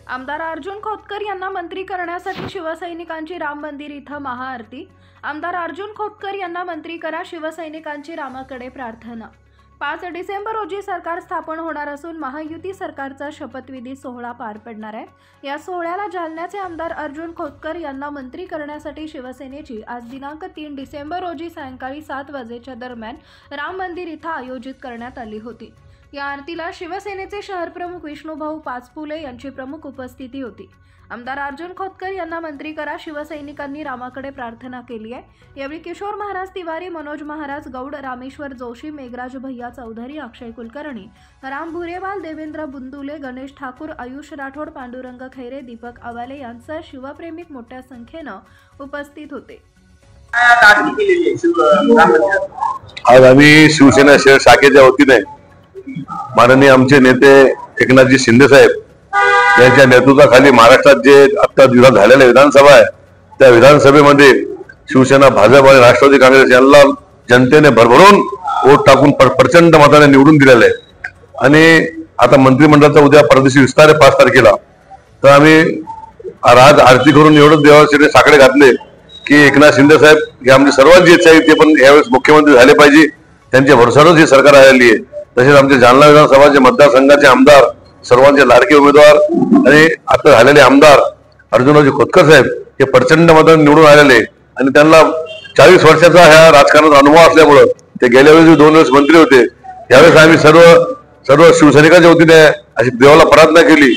आमदार अर्जुन खोतकर यांना मंत्री करण्यासाठी शिवसैनिकांची राम मंदिर इथं महाआरती। आमदार अर्जुन खोतकर यांना मंत्री करा, शिवसैनिकांची रामाकडे प्रार्थना। 5 डिसेंबर रोजी सरकार स्थापन होणार असून महायुती सरकारचा शपथविधी सोहळा पार पडणार आहे। या सोहळ्याला जालन्याचे आमदार अर्जुन खोतकर यांना मंत्री करण्यासाठी शिवसेनेची आज दिनांक 3 डिसेंबर रोजी सायंकाळी 7 वाजेच्या दरम्यान राम मंदिर इथं आयोजित करण्यात आली होती। या आरतीला शिवसेनेचे शहर प्रमुख विष्णुभाऊ पाचपुले यांची प्रमुख उपस्थिती होती। आमदार अर्जुन खोतकर यांना मंत्री करा, शिवसैनिकांनी रामाकडे प्रार्थना केली आहे। यावेळी किशोर महाराज तिवारी, मनोज महाराज गौड, रामेश्वर जोशी, मेघराज भैया चौधरी, अक्षय कुलकर्णी, राम भुरेवाल, देवेंद्र बुंदुले, गणेश ठाकूर, आयुष राठोड, पांडुरंग खैरे, दीपक आवाले यांसह शिवप्रेमिक मोठ्या संख्येनं उपस्थित होते। आज आम्ही शिवसेना शहर शाखेच्या वतीने माननीय आमचे नेते एकनाथजी शिंदे साहेब यांच्या नेतृत्वाखाली महाराष्ट्रात जे आता झालेल्या विधानसभा आहे त्या विधानसभेमध्ये शिवसेना, भाजप आणि राष्ट्रवादी काँग्रेस यांना जनतेने भरभरून वोट टाकून प्रचंड मताने निवडून दिलेले आहे। आणि आता मंत्रिमंडळाचा उद्या परदेशी विस्तार आहे 5 तारखेला। तर आम्ही आज आरती करून एवढं देवाचे साकडे घातले की एकनाथ शिंदे साहेब हे आमची सर्वांची इच्छा आहे ते पण यावेळेस मुख्यमंत्री झाले पाहिजे, त्यांच्या भरवशावरच ही सरकार आलेली आहे। तसेच आमचे जालना विधानसभाचे मतदारसंघाचे आमदार, सर्वांचे लाडके उमेदवार आणि आता झालेले आमदार अर्जुनराव खोतकर साहेब हे प्रचंड मताने निवडून आलेले आणि त्यांना 40 वर्षाचा ह्या राजकारणाचा अनुभव असल्यामुळे ते गेल्या वेळेस 2 वेळेस मंत्री होते। यावेळेस आम्ही सर्व शिवसैनिकांच्या वतीने अशी देवाला प्रार्थना केली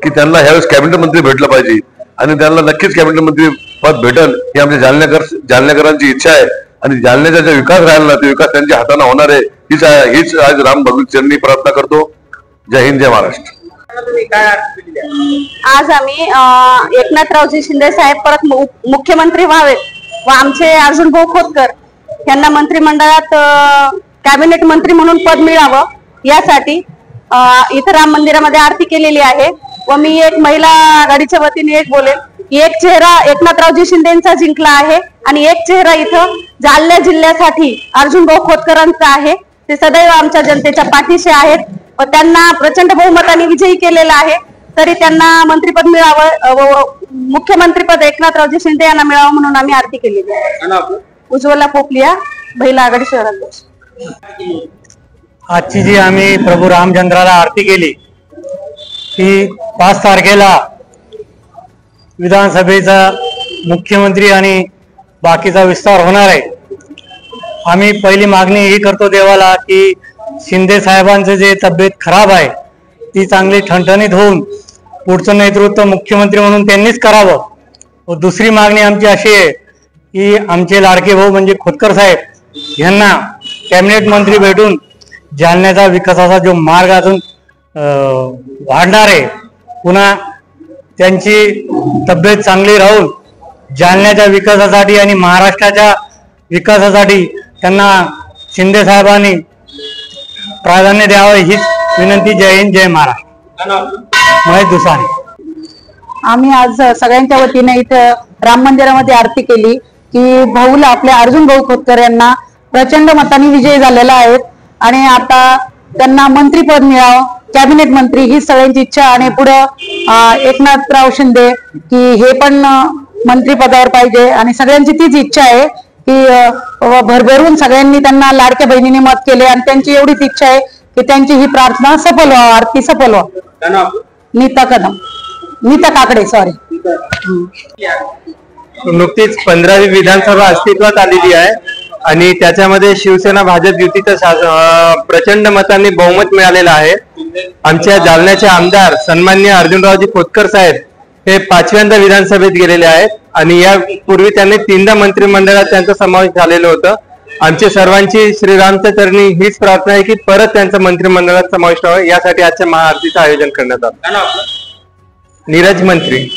की त्यांना ह्यावेळेस कॅबिनेट मंत्री भेटलं पाहिजे आणि त्यांना नक्कीच कॅबिनेट मंत्री पद भेटल ही आमच्या जालन्याकरांची इच्छा आहे। आणि जालन्याचा जो विकास राहिला ना तो विकास त्यांच्या हाताने होणार आहे हीच आज राम भगवत चरणी प्रार्थना करतो। जय हिंद, जय महाराष्ट्र। आज आम्ही एकनाथरावजी शिंदे साहेब परत मुख्यमंत्री व्हावे व आमचे अर्जुन भाऊ खोतकर यांना मंत्रिमंडळात कॅबिनेट मंत्री म्हणून पद मिळावं यासाठी इथं राम मंदिरामध्ये आरती केलेली आहे। व मी एक महिला आघाडीच्या वतीने एक बोलेल की एक चेहरा एकनाथरावजी शिंदेचा जिंकला आहे आणि एक चेहरा इथं जालना जिल्ह्यासाठी अर्जुन भाऊ खोतकरांचा आहे। ते सदैव आमच्या जनतेच्या पाठीशी आहेत व त्यांना प्रचंड बहुमताने विजयी केलेला आहे। तरी त्यांना मंत्रिपद मिळावं व मुख्यमंत्रीपद एकनाथरावजी शिंदे यांना मिळावं म्हणून आम्ही आरती केलेली आहे। उज्ज्वला पोपलिया, महिला आघाडी शहराध्यक्ष। आजची जी आम्ही प्रभू रामचंद्राला आरती केली ती 5 तारखेला विधानसभेचा मुख्यमंत्री आणि बाकीचा विस्तार होणार आहे। आम्ही पहिली मागणी ही करतो देवाला की शिंदे साहेबांचे जे तब्येत खराब आहे ती चांगली ठणठणीत होऊन पुढचं नेतृत्व मुख्यमंत्री म्हणून त्यांनीच करावं। व दुसरी मागणी आमची अशी आहे की आमचे लाडके भाऊ म्हणजे खोतकर साहेब यांना कॅबिनेट मंत्री भेटून जालन्याचा विकासाचा जो मार्ग अजून वाढणार आहे, पुन्हा त्यांची तब्येत चांगली राहून जालन्याच्या विकासासाठी आणि महाराष्ट्राच्या विकासासाठी त्यांना शिंदे साहेबांनी प्राधान्य द्यावं हीच विनंती। जय हिंद, जय महाराष्ट्र। महेश दुसाने। आम्ही आज सगळ्यांच्या वतीने इथं राम मंदिरामध्ये आरती केली की भाऊला आपल्या अर्जुन भाऊ खोतकर यांना प्रचंड मताने विजयी झालेला आहेत आणि आता त्यांना मंत्रीपद मिळावं, कॅबिनेट मंत्री ही सगळ्यांची इच्छा। आणि पुढे एकनाथराव शिंदे की हे पण मंत्रीपदावर पाहिजे आणि सगळ्यांची तीच इच्छा आहे की भरभरून सगळ्यांनी त्यांना लाडक्या बहिणीने मत केले आणि त्यांची एवढीच इच्छा आहे की त्यांची ही प्रार्थना सफल व्हावी, आरती सफल व्हावी। नीता काकडे सॉरी। नुकतीच 15वी विधानसभा अस्तित्वात आलेली आहे आणि त्याच्यामध्ये शिवसेना भाजप युतीचं प्रचंड मतांनी बहुमत मिळालेलं आहे। आमच्या जालन्याचे आमदार सन्माननीय अर्जुनरावजी खोतकर साहेब हे 5व्यांदा विधानसभेत गेलेले आहेत आणि यापूर्वी त्यांनी 3दा मंत्रिमंडळात त्यांचा समावेश झालेलं होतं। आमच्या सर्वांची श्रीरामच्या चरणी हीच प्रार्थना आहे की परत त्यांचा मंत्रिमंडळात समावेश व्हावा, यासाठी आजच्या महाआरतीचं आयोजन करण्यात आलं। नीरज मंत्री।